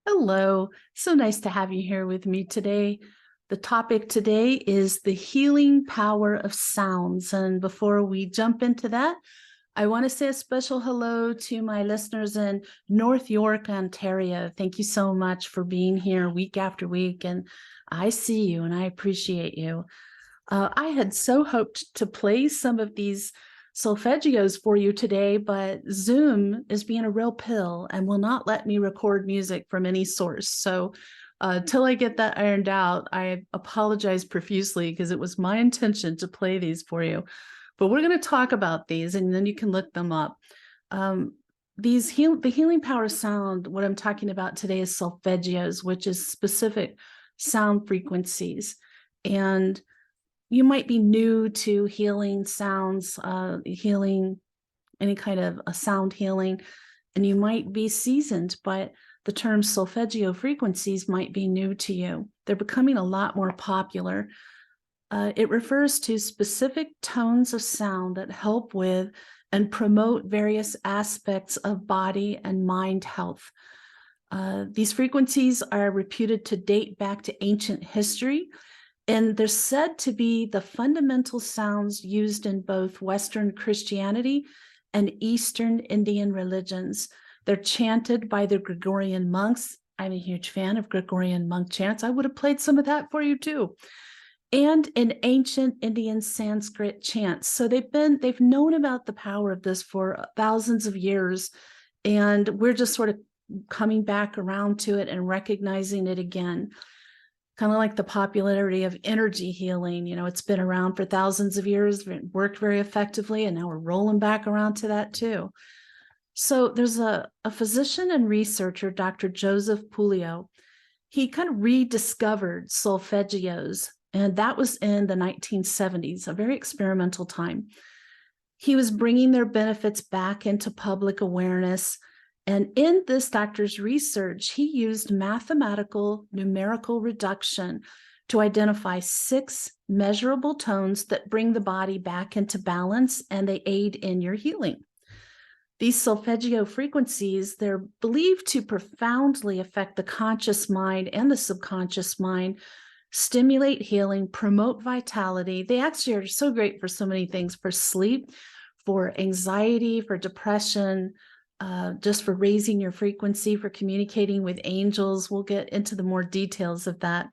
Hello, so nice to have you here with me today. The topic today is the healing power of sounds. And before we jump into that, I want to say a special hello to my listeners in North York, Ontario. Thank you so much for being here week after week. And I see you and I appreciate you. I had so hoped to play some of these solfeggios for you today, but Zoom is being a real pill and will not let me record music from any source. So till I get that ironed out, I apologize profusely because it was my intention to play these for you. But we're going to talk about these and then you can look them up. The healing power of sound, what I'm talking about today is solfeggios, which is specific sound frequencies. And you might be new to healing sounds, healing, any kind of a sound healing, and you might be seasoned, but the term solfeggio frequencies might be new to you. They're becoming a lot more popular. It refers to specific tones of sound that help with and promote various aspects of body and mind health. These frequencies are reputed to date back to ancient history, and they're said to be the fundamental sounds used in both Western Christianity and Eastern Indian religions. They're chanted by the Gregorian monks. I'm a huge fan of Gregorian monk chants. I would have played some of that for you too. And in ancient Indian Sanskrit chants. So they've known about the power of this for thousands of years. And we're just sort of coming back around to it and recognizing it again. Kind of like the popularity of energy healing. You know, it's been around for thousands of years, worked very effectively, and now we're rolling back around to that too. So there's a physician and researcher, Dr. Joseph Puleo. He kind of rediscovered solfeggios, and that was in the 1970s, a very experimental time. He was bringing their benefits back into public awareness. And in this doctor's research, he used mathematical numerical reduction to identify 6 measurable tones that bring the body back into balance, and they aid in your healing. These solfeggio frequencies, they're believed to profoundly affect the conscious mind and the subconscious mind, stimulate healing, promote vitality. They actually are so great for so many things, for sleep, for anxiety, for depression, just for raising your frequency, for communicating with angels. We'll get into the more details of that.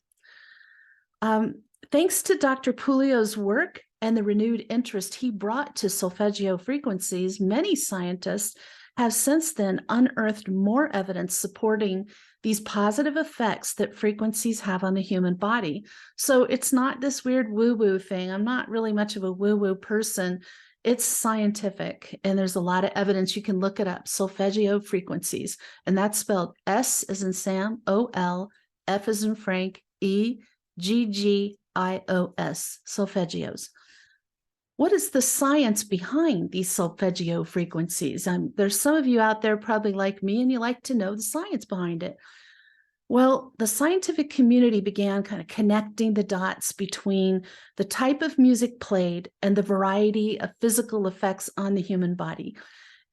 Thanks to Dr. Puleo's work and the renewed interest he brought to solfeggio frequencies, many scientists have since then unearthed more evidence supporting these positive effects that frequencies have on the human body. So it's not this weird woo-woo thing. I'm not really much of a woo-woo person. It's scientific, and there's a lot of evidence. You can look it up, solfeggio frequencies, and that's spelled S as in Sam, O-L, F as in Frank, E-G-G-I-O-S, solfeggios. What is the science behind these solfeggio frequencies? There's some of you out there probably like me, and you like to know the science behind it. Well, the scientific community began kind of connecting the dots between the type of music played and the variety of physical effects on the human body.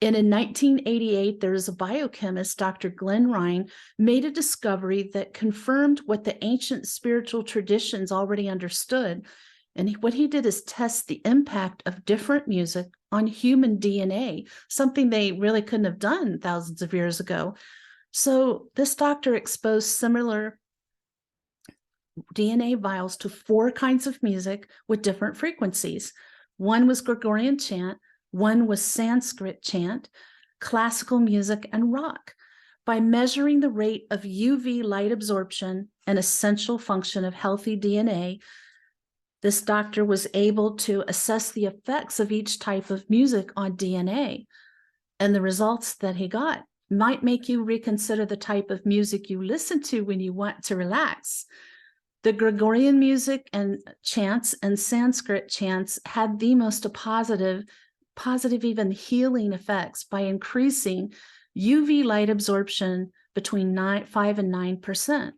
And in 1988, there was a biochemist, Dr. Glenn Ryan, made a discovery that confirmed what the ancient spiritual traditions already understood. And what he did is test the impact of different music on human DNA, something they really couldn't have done thousands of years ago. So this doctor exposed similar DNA vials to 4 kinds of music with different frequencies. One was Gregorian chant, one was Sanskrit chant, classical music, and rock. By measuring the rate of UV light absorption, an essential function of healthy DNA, this doctor was able to assess the effects of each type of music on DNA. And the results that he got might make you reconsider the type of music you listen to when you want to relax. The Gregorian music and chants and Sanskrit chants had the most positive even healing effects by increasing UV light absorption between 5 and 9%.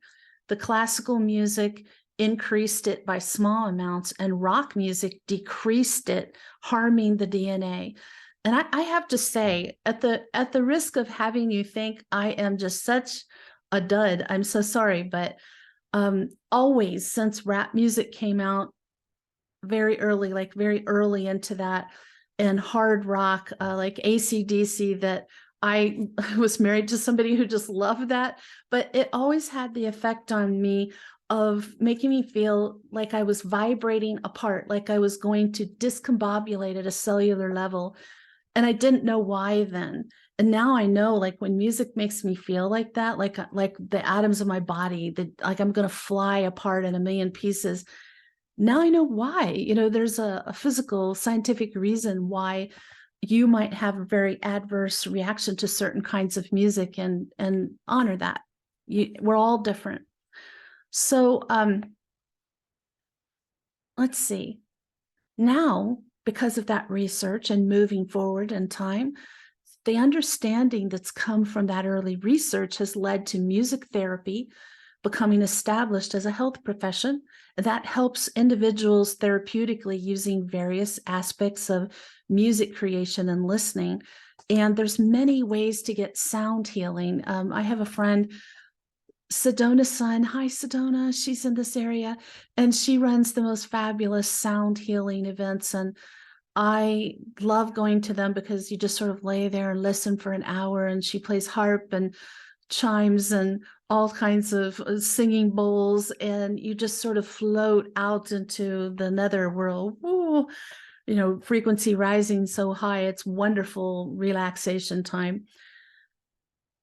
The classical music increased it by small amounts, and rock music decreased it, harming the DNA. And I have to say, at the risk of having you think I am just such a dud. I'm so sorry, but always since rap music came out very early, like very early into that, and hard rock, like AC/DC, that I was married to somebody who just loved that, but it always had the effect on me of making me feel like I was vibrating apart, like I was going to discombobulate at a cellular level. And I didn't know why then. And now I know, like when music makes me feel like that, like the atoms of my body, that like I'm going to fly apart in a million pieces. Now I know why. There's a physical, scientific reason why you might have a very adverse reaction to certain kinds of music, and honor that. We're all different. So let's see. Now, because of that research and moving forward in time, the understanding that's come from that early research has led to music therapy becoming established as a health profession that helps individuals therapeutically using various aspects of music creation and listening. And there's many ways to get sound healing. I have a friend, Sedona's son. Hi, Sedona. She's in this area, and she runs the most fabulous sound healing events. And I love going to them because you just sort of lay there and listen for an hour, and she plays harp and chimes and all kinds of singing bowls, and you just sort of float out into the nether world. Ooh, frequency rising so high. It's wonderful relaxation time.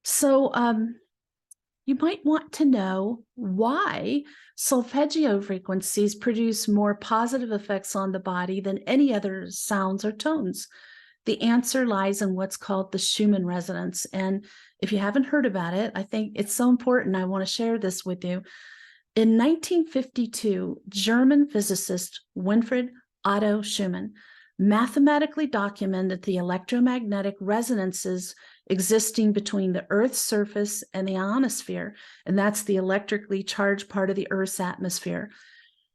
So, you might want to know why solfeggio frequencies produce more positive effects on the body than any other sounds or tones. The answer lies in what's called the Schumann resonance. And if you haven't heard about it, I think it's so important. I want to share this with you. In 1952, German physicist Winfried Otto Schumann mathematically documented the electromagnetic resonances existing between the Earth's surface and the ionosphere, and that's the electrically charged part of the Earth's atmosphere.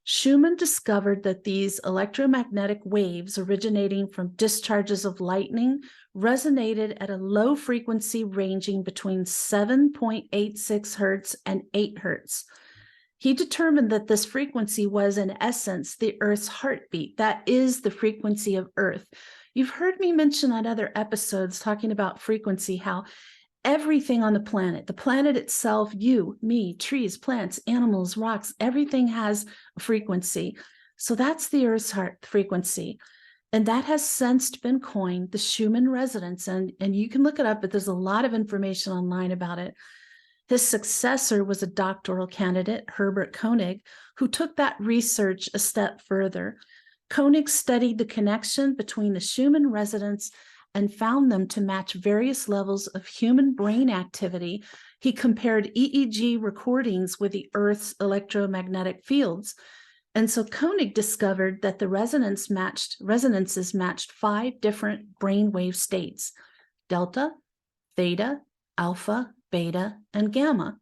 Schumann discovered that these electromagnetic waves originating from discharges of lightning resonated at a low frequency ranging between 7.86 hertz and 8 hertz. He determined that this frequency was, in essence, the Earth's heartbeat. That is the frequency of Earth. You've heard me mention on other episodes talking about frequency, how everything on the planet itself, you, me, trees, plants, animals, rocks, everything has a frequency. So that's the Earth's heart frequency. And that has since been coined the Schumann resonance. And you can look it up, but there's a lot of information online about it. His successor was a doctoral candidate, Herbert Koenig, who took that research a step further. Koenig studied the connection between the Schumann resonance and found them to match various levels of human brain activity. He compared EEG recordings with the Earth's electromagnetic fields. And so Koenig discovered that the resonances matched 5 different brainwave states: delta, theta, alpha, beta, and gamma.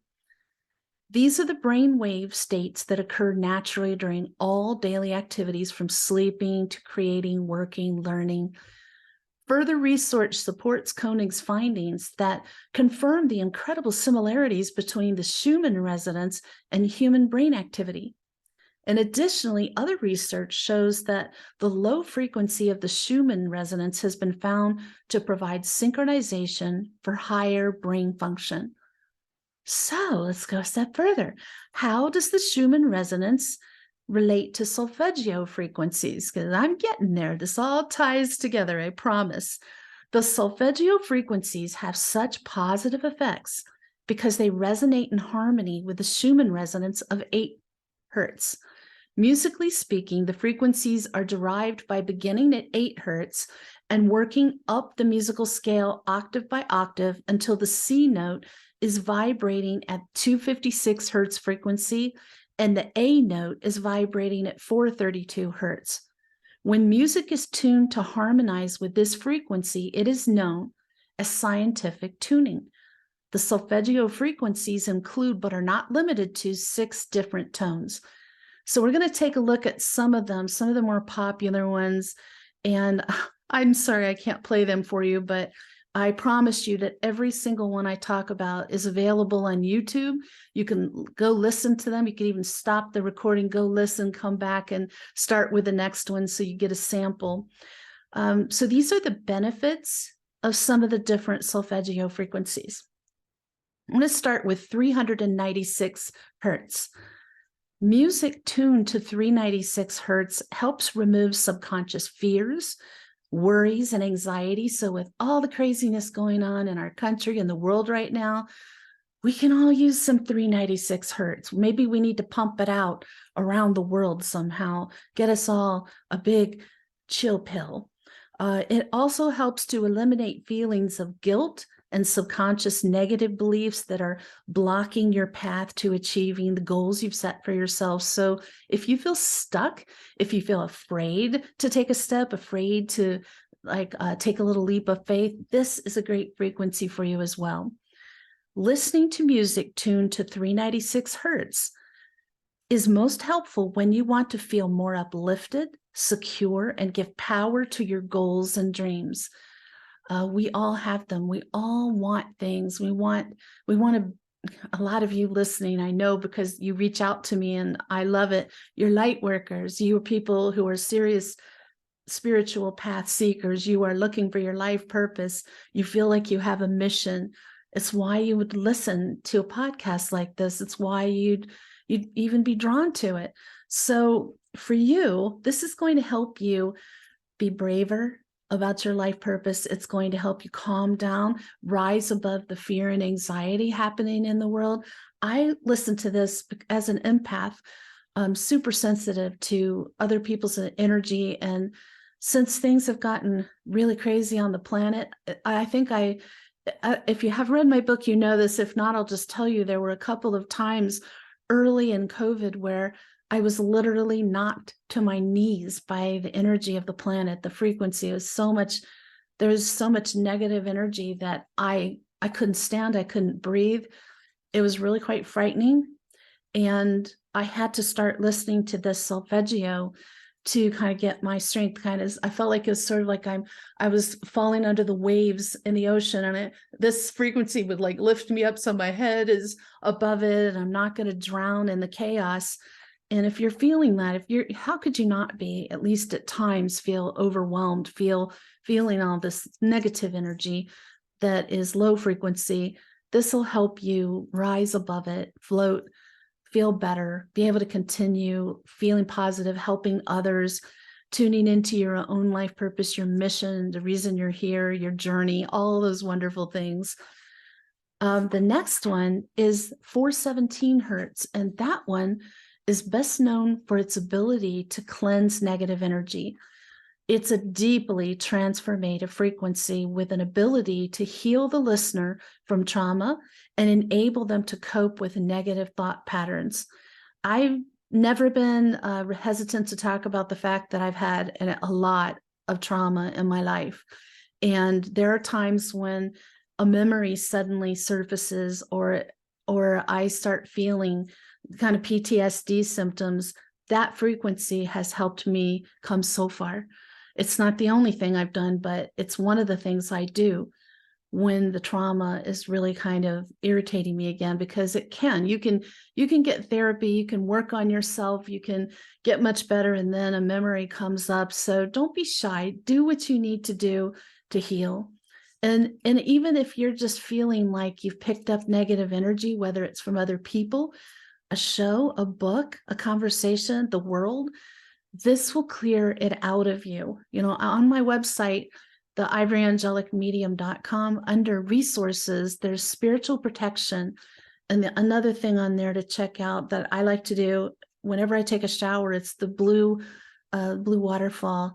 These are the brainwave states that occur naturally during all daily activities, from sleeping to creating, working, learning. Further research supports Koenig's findings that confirm the incredible similarities between the Schumann resonance and human brain activity. And additionally, other research shows that the low frequency of the Schumann resonance has been found to provide synchronization for higher brain function. So let's go a step further. How does the Schumann resonance relate to solfeggio frequencies? Because I'm getting there. This all ties together, I promise. The solfeggio frequencies have such positive effects because they resonate in harmony with the Schumann resonance of 8 hertz. Musically speaking, the frequencies are derived by beginning at 8 hertz and working up the musical scale octave by octave until the C note is vibrating at 256 hertz frequency and the A note is vibrating at 432 hertz. When music is tuned to harmonize with this frequency, it is known as scientific tuning. The solfeggio frequencies include, but are not limited to, 6 different tones. So we're going to take a look at some of the more popular ones. And I'm sorry I can't play them for you, but I promise you that every single one I talk about is available on YouTube. You can go listen to them. You can even stop the recording, go listen, come back and start with the next one so you get a sample. So these are the benefits of some of the different solfeggio frequencies. I'm going to start with 396 hertz. Music tuned to 396 hertz helps remove subconscious fears, worries, and anxiety. So with all the craziness going on in our country and the world right now, we can all use some 396 hertz. Maybe we need to pump it out around the world somehow, get us all a big chill pill. It also helps to eliminate feelings of guilt and subconscious negative beliefs that are blocking your path to achieving the goals you've set for yourself. So if you feel stuck, if you feel afraid to take a step, afraid to take a little leap of faith, this is a great frequency for you as well. Listening to music tuned to 396 hertz is most helpful when you want to feel more uplifted, secure, and give power to your goals and dreams. We all have them. We all want things. We want to, a lot of you listening, I know, because you reach out to me and I love it. You're light workers. You are people who are serious spiritual path seekers. You are looking for your life purpose. You feel like you have a mission. It's why you would listen to a podcast like this. It's why you'd even be drawn to it. So for you, this is going to help you be braver about your life purpose. It's going to help you calm down, rise above the fear and anxiety happening in the world. I listen to this as an empath. I'm super sensitive to other people's energy. And since things have gotten really crazy on the planet, I think if you have read my book, you know this. If not, I'll just tell you, there were a couple of times early in COVID where I was literally knocked to my knees by the energy of the planet. The frequency was so much, there's so much negative energy that I couldn't stand, I couldn't breathe. It was really quite frightening. And I had to start listening to this solfeggio to kind of get my strength. I felt like it was sort of like I was falling under the waves in the ocean, and this frequency would like lift me up so my head is above it and I'm not going to drown in the chaos. And if you're feeling that, how could you not be, at least at times, feel overwhelmed, feeling all this negative energy that is low frequency? This will help you rise above it, float, feel better, be able to continue feeling positive, helping others, tuning into your own life purpose, your mission, the reason you're here, your journey, all those wonderful things. The next one is 417 hertz, and that one is best known for its ability to cleanse negative energy. It's a deeply transformative frequency with an ability to heal the listener from trauma and enable them to cope with negative thought patterns. I've never been hesitant to talk about the fact that I've had a lot of trauma in my life. And there are times when a memory suddenly surfaces or I start feeling kind of PTSD symptoms. That frequency has helped me come so far. It's not the only thing I've done, but it's one of the things I do when the trauma is really kind of irritating me again, because it can. You can get therapy, you can work on yourself, you can get much better, and then a memory comes up. So don't be shy. Do what you need to do to heal. And even if you're just feeling like you've picked up negative energy, whether it's from other people, a show, a book, a conversation, the world, this will clear it out of you. On my website, the ivoryangelicmedium.com, under resources, there's spiritual protection. And another thing on there to check out that I like to do whenever I take a shower, it's the blue waterfall.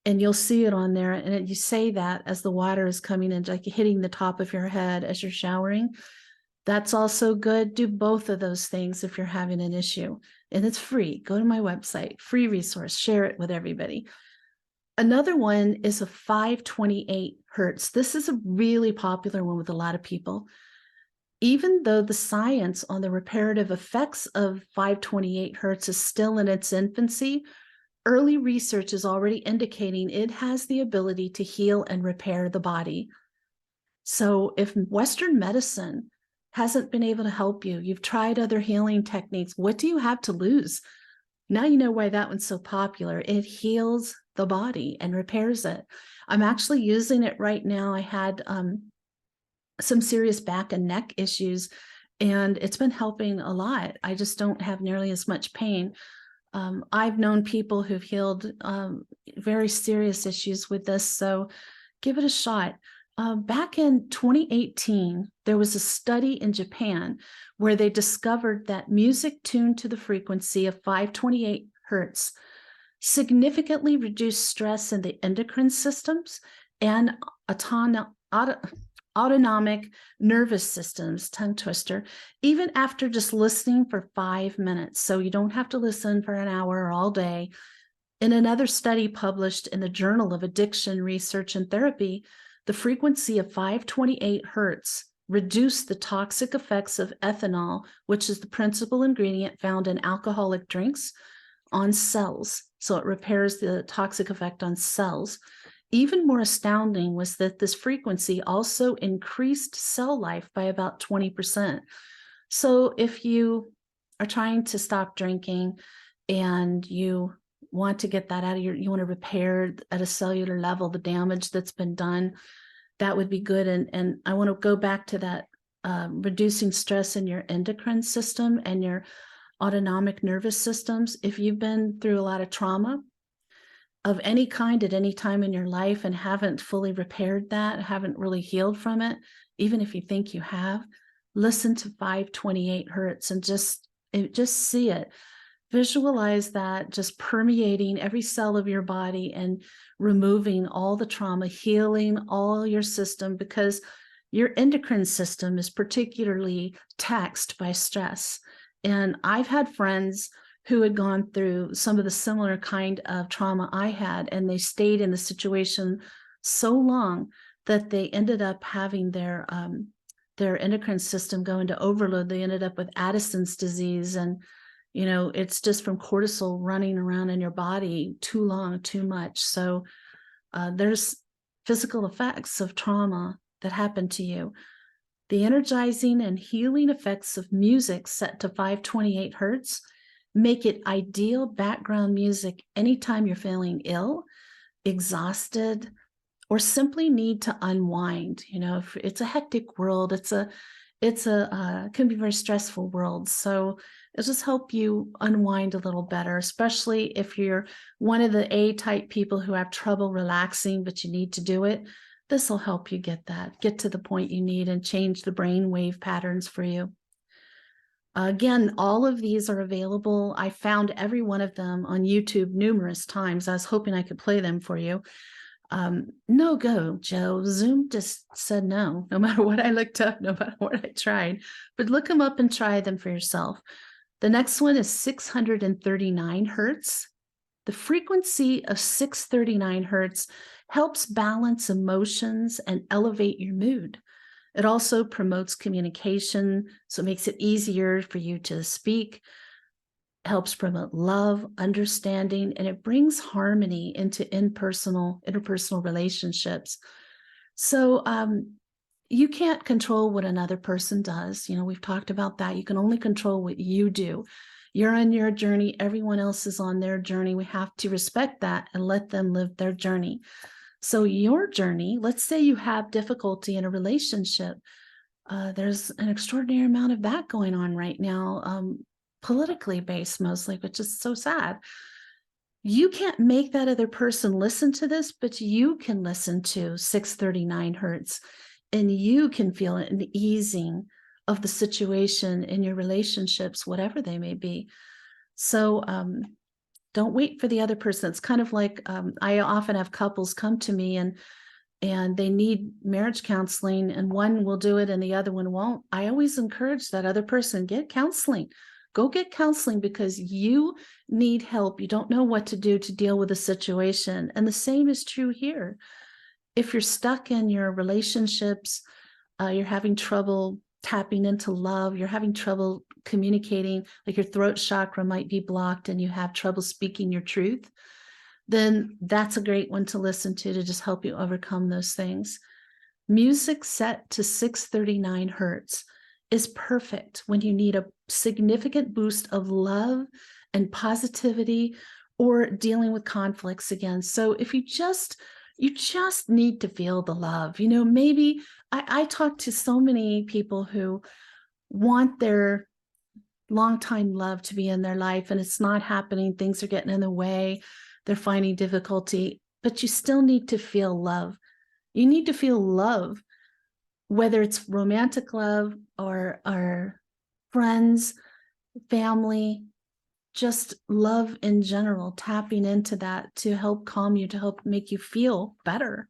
And you'll see it on there. And you say that as the water is coming in, like hitting the top of your head as you're showering. That's also good. Do both of those things if you're having an issue. And it's free. Go to my website, free resource, share it with everybody. Another one is a 528 hertz. This is a really popular one with a lot of people. Even though the science on the reparative effects of 528 hertz is still in its infancy, early research is already indicating it has the ability to heal and repair the body. So if Western medicine hasn't been able to help you, you've tried other healing techniques, what do you have to lose? Now you know why that one's so popular. It heals the body and repairs it. I'm actually using it right now. I had some serious back and neck issues, and it's been helping a lot. I just don't have nearly as much pain. I've known people who've healed very serious issues with this, so give it a shot. Back in 2018, there was a study in Japan where they discovered that music tuned to the frequency of 528 hertz significantly reduced stress in the endocrine systems and autonomic nervous systems, tongue twister, even after just listening for 5 minutes. So you don't have to listen for an hour or all day. In another study published in the Journal of Addiction Research and Therapy, the frequency of 528 hertz reduced the toxic effects of ethanol, which is the principal ingredient found in alcoholic drinks, on cells. So it repairs the toxic effect on cells. Even more astounding was that this frequency also increased cell life by about 20%. So if you are trying to stop drinking and you want to get that out of you want to repair at a cellular level the damage that's been done, that would be good. And I want to go back to that reducing stress in your endocrine system and your autonomic nervous systems. If you've been through a lot of trauma of any kind at any time in your life and haven't fully repaired that, haven't really healed from it, even if you think you have, listen to 528 hertz and just see it. Visualize that just permeating every cell of your body and removing all the trauma, healing all your system, because your endocrine system is particularly taxed by stress. And I've had friends who had gone through some of the similar kind of trauma I had, and they stayed in the situation so long that they ended up having their endocrine system go into overload. They ended up with Addison's disease, and it's just from cortisol running around in your body too long, too much. So there's physical effects of trauma that happen to you. The energizing and healing effects of music set to 528 hertz make it ideal background music anytime you're feeling ill, exhausted, or simply need to unwind. If it's a hectic world, it can be a very stressful world. So it'll just help you unwind a little better, especially if you're one of the A-type people who have trouble relaxing, but you need to do it. This will help you get to the point you need and change the brain wave patterns for you. Again, all of these are available. I found every one of them on YouTube numerous times. I was hoping I could play them for you. No go, Joe. Zoom just said no matter what I looked up, no matter what I tried. But look them up and try them for yourself. The next one is 639 hertz. The frequency of 639 hertz helps balance emotions and elevate your mood. It also promotes communication, so it makes it easier for you to speak, helps promote love, understanding, and it brings harmony into interpersonal relationships. So you can't control what another person does. We've talked about that. You can only control what you do. You're on your journey. Everyone else is on their journey. We have to respect that and let them live their journey. So your journey, let's say you have difficulty in a relationship. There's an extraordinary amount of that going on right now, politically based mostly, which is so sad. You can't make that other person listen to this, but you can listen to 639 hertz and you can feel an easing of the situation in your relationships, whatever they may be. So don't wait for the other person. It's kind of like I often have couples come to me and they need marriage counseling, and one will do it and the other one won't. I always encourage that other person, get counseling. Go get counseling because you need help. You don't know what to do to deal with a situation. And the same is true here. If you're stuck in your relationships, you're having trouble tapping into love, you're having trouble communicating, like your throat chakra might be blocked and you have trouble speaking your truth, then that's a great one to listen to just help you overcome those things. Music set to 639 hertz is perfect when you need a significant boost of love and positivity or dealing with conflicts again. So if you just need to feel the love, maybe I talk to so many people who want their longtime love to be in their life and it's not happening. Things are getting in the way. They're finding difficulty, but you still need to feel love. You need to feel love, whether it's romantic love or friends, family, just love in general, tapping into that to help calm you, to help make you feel better.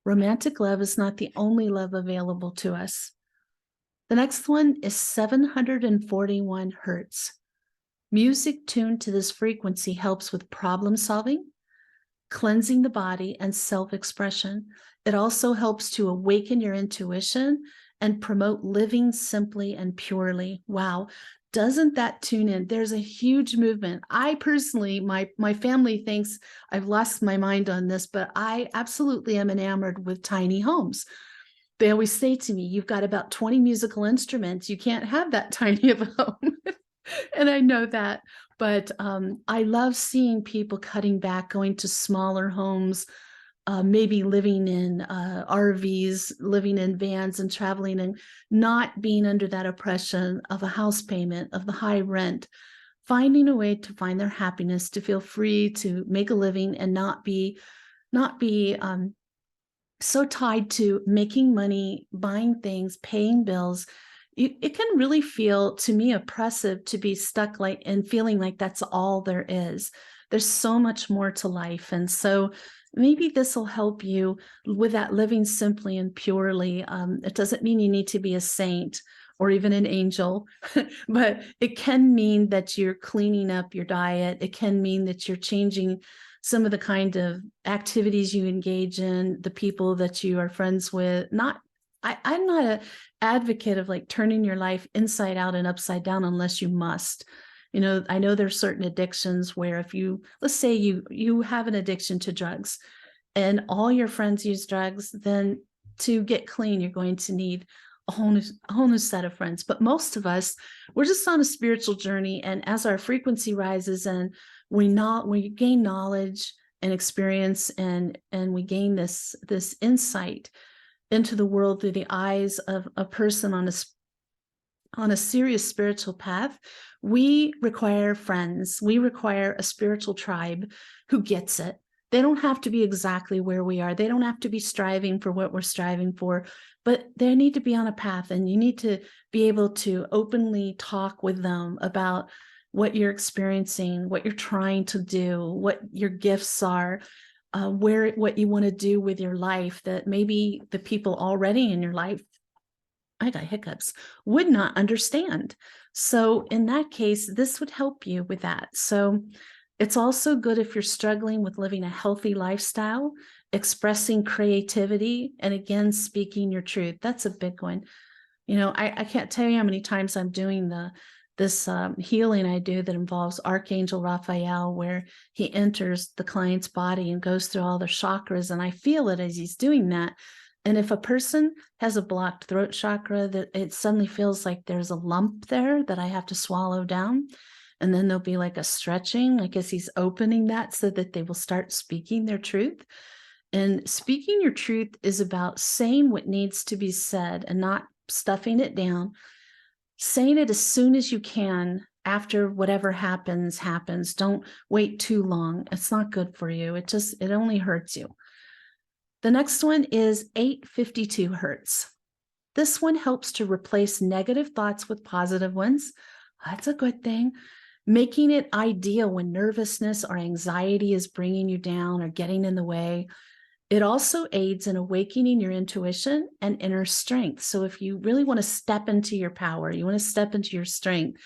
Romantic love is not the only love available to us. The next one is 741 hertz. Music tuned to this frequency helps with problem solving, cleansing the body, and self-expression. It also helps to awaken your intuition and promote living simply and purely. Wow. Doesn't that tune in? There's a huge movement. I personally, my family thinks I've lost my mind on this, but I absolutely am enamored with tiny homes. They always say to me, you've got about 20 musical instruments. You can't have that tiny of a home. And I know that, but I love seeing people cutting back, going to smaller homes, maybe living in RVs, living in vans and traveling and not being under that oppression of a house payment, of the high rent, finding a way to find their happiness, to feel free to make a living and not be so tied to making money, buying things, paying bills. It can really feel, to me, oppressive to be stuck like and feeling like that's all there is. There's so much more to life. And so maybe this will help you with that living simply and purely. It doesn't mean you need to be a saint or even an angel, but it can mean that you're cleaning up your diet. It can mean that you're changing some of the kind of activities you engage in, the people that you are friends with. I'm not an advocate of like turning your life inside out and upside down unless you must. I know there's certain addictions where if let's say you have an addiction to drugs and all your friends use drugs, then to get clean, you're going to need a whole new set of friends. But most of us, we're just on a spiritual journey. And as our frequency rises and we gain knowledge and experience and we gain this insight into the world through the eyes of a person on a serious spiritual path, we require friends. We require a spiritual tribe who gets it. They don't have to be exactly where we are. They don't have to be striving for what we're striving for, but they need to be on a path, and you need to be able to openly talk with them about what you're experiencing, what you're trying to do, what your gifts are, what you want to do with your life that maybe the people already in your life, I got hiccups, would not understand. So in that case, this would help you with that. So it's also good if you're struggling with living a healthy lifestyle, expressing creativity, and again, speaking your truth. That's a big one. I can't tell you how many times I'm doing this healing I do that involves Archangel Raphael, where he enters the client's body and goes through all their chakras. And I feel it as he's doing that. And if a person has a blocked throat chakra, that it suddenly feels like there's a lump there that I have to swallow down. And then there'll be like a stretching, like as he's opening that so that they will start speaking their truth. And speaking your truth is about saying what needs to be said and not stuffing it down. Saying it as soon as you can after whatever happens. Don't wait too long. It's not good for you. It only hurts you. The next one is 852 hertz. This one helps to replace negative thoughts with positive ones. That's a good thing. Making it ideal when nervousness or anxiety is bringing you down or getting in the way. It also aids in awakening your intuition and inner strength. So if you really want to step into your power, you want to step into your strength,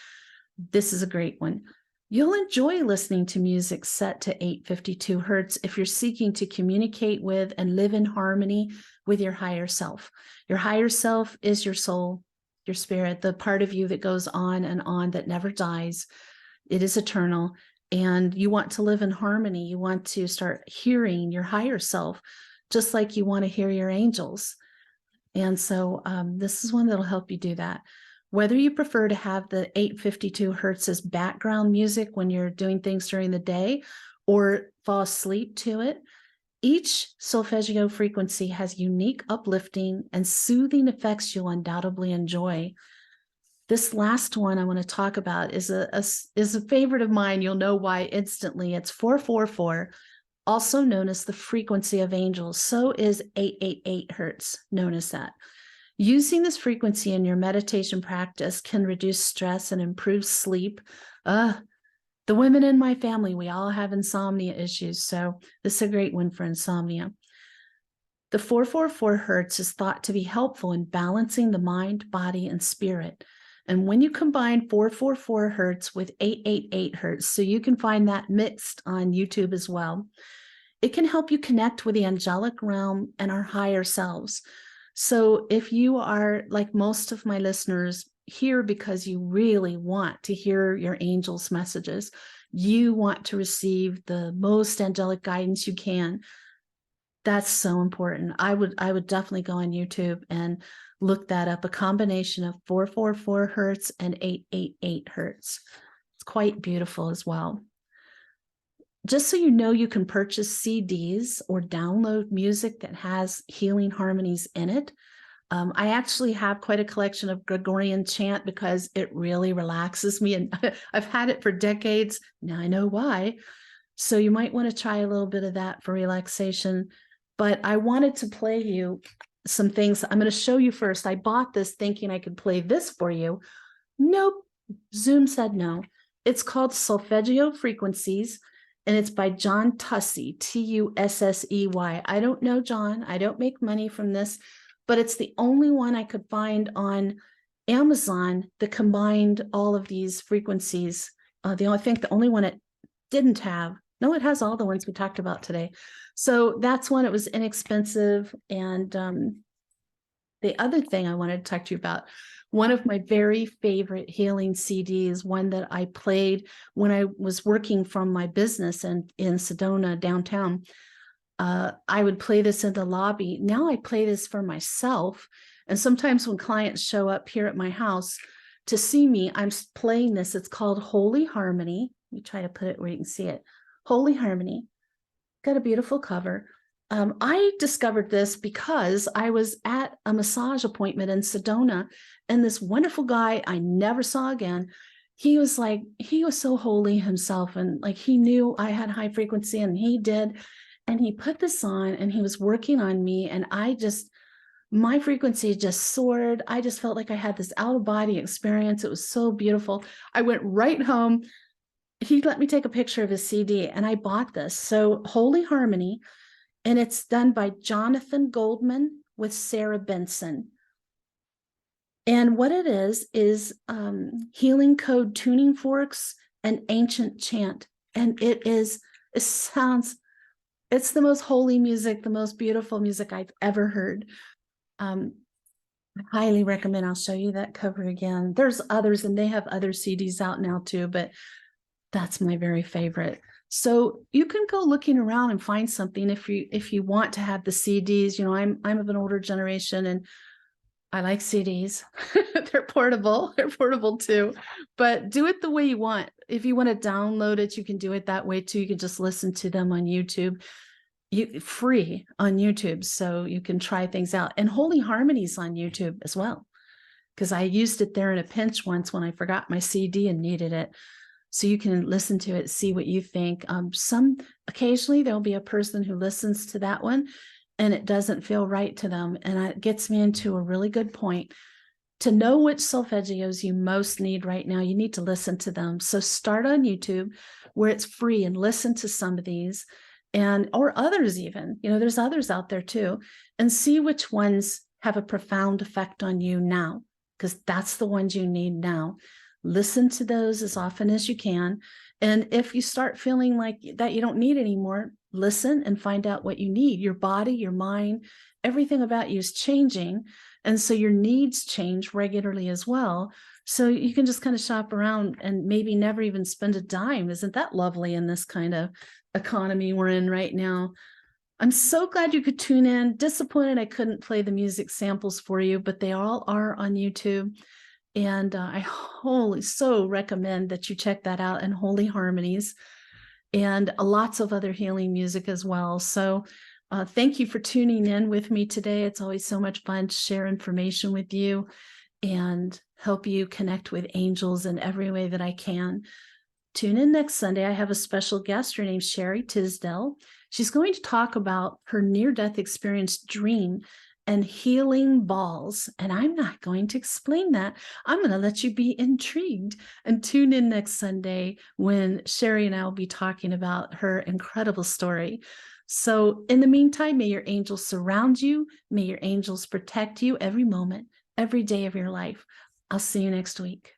this is a great one. You'll enjoy listening to music set to 852 hertz if you're seeking to communicate with and live in harmony with your higher self. Your higher self is your soul, your spirit, the part of you that goes on and on, that never dies. It is eternal. And you want to live in harmony. You want to start hearing your higher self just like you want to hear your angels. And so this is one that'll help you do that. Whether you prefer to have the 852 hertz as background music when you're doing things during the day or fall asleep to it, each solfeggio frequency has unique uplifting and soothing effects you'll undoubtedly enjoy. This last one I want to talk about is a favorite of mine. You'll know why instantly. It's 444, also known as the frequency of angels. So is 888 hertz, known as that. Using this frequency in your meditation practice can reduce stress and improve sleep. The women in my family, we all have insomnia issues, so this is a great one for insomnia. The 444 hertz is thought to be helpful in balancing the mind, body, and spirit. And when you combine 444 hertz with 888 hertz, so you can find that mixed on YouTube as well, it can help you connect with the angelic realm and our higher selves. So if you are, like most of my listeners, here because you really want to hear your angels' messages, you want to receive the most angelic guidance you can, that's so important. I would definitely go on YouTube and look that up, a combination of 444 hertz and 888 hertz. It's quite beautiful as well. Just so you know, you can purchase CDs or download music that has healing harmonies in it. I actually have quite a collection of Gregorian chant because it really relaxes me, and I've had it for decades. Now I know why. So you might want to try a little bit of that for relaxation. But I wanted to play you some things. I'm going to show you first. I bought this thinking I could play this for you. Nope. Zoom said no. It's called Solfeggio Frequencies, and it's by John Tussey, Tussey. I don't know John. I don't make money from this, but it's the only one I could find on Amazon that combined all of these frequencies. I think the only one it didn't have, no, it has all the ones we talked about today. So that's one. It was inexpensive. And the other thing I wanted to talk to you about, one of my very favorite healing CDs, one that I played when I was working from my business in Sedona downtown. I would play this in the lobby. Now I play this for myself. And sometimes when clients show up here at my house to see me, I'm playing this. It's called Holy Harmony. Let me try to put it where you can see it. Holy Harmony. Got a beautiful cover. I discovered this because I was at a massage appointment in Sedona, and this wonderful guy I never saw again, he was so holy himself, and like he knew I had high frequency, and he did. And he put this on and he was working on me, and my frequency just soared. I just felt like I had this out of body experience. It was so beautiful. I went right home. He let me take a picture of his CD, and I bought this. So Holy Harmony, and it's done by Jonathan Goldman with Sarah Benson. And what it is healing code tuning forks and ancient chant. And it's the most holy music, the most beautiful music I've ever heard. I highly recommend. I'll show you that cover again. There's others, and they have other CDs out now too, but that's my very favorite. So you can go looking around and find something if you want to have the CDs. You know, I'm of an older generation, and I like CDs. They're portable. They're portable too. But do it the way you want. If you want to download it, you can do it that way too. You can just listen to them on YouTube. Free on YouTube, so you can try things out. And Holy Harmony's on YouTube as well, because I used it there in a pinch once when I forgot my CD and needed it. So you can listen to it, see what you think. Occasionally there'll be a person who listens to that one and it doesn't feel right to them. And it gets me into a really good point. To know which solfeggios you most need right now, you need to listen to them. So start on YouTube where it's free and listen to some of these, or others even. You know, there's others out there too, and see which ones have a profound effect on you now, because that's the ones you need now. Listen to those as often as you can. And if you start feeling like that you don't need anymore, listen and find out what you need. Your body, your mind, everything about you is changing. And so your needs change regularly as well. So you can just kind of shop around and maybe never even spend a dime. Isn't that lovely in this kind of economy we're in right now? I'm so glad you could tune in. Disappointed I couldn't play the music samples for you, but they all are on YouTube. And I wholly so recommend that you check that out, and Holy Harmonies, and lots of other healing music as well. So thank you for tuning in with me today. It's always so much fun to share information with you and help you connect with angels in every way that I can. Tune in next Sunday. I have a special guest. Her name's Sherry Tisdale. She's going to talk about her near-death experience dream and healing balls. And I'm not going to explain that. I'm going to let you be intrigued, and tune in next Sunday when Sherry and I will be talking about her incredible story. So in the meantime, may your angels surround you. May your angels protect you every moment, every day of your life. I'll see you next week.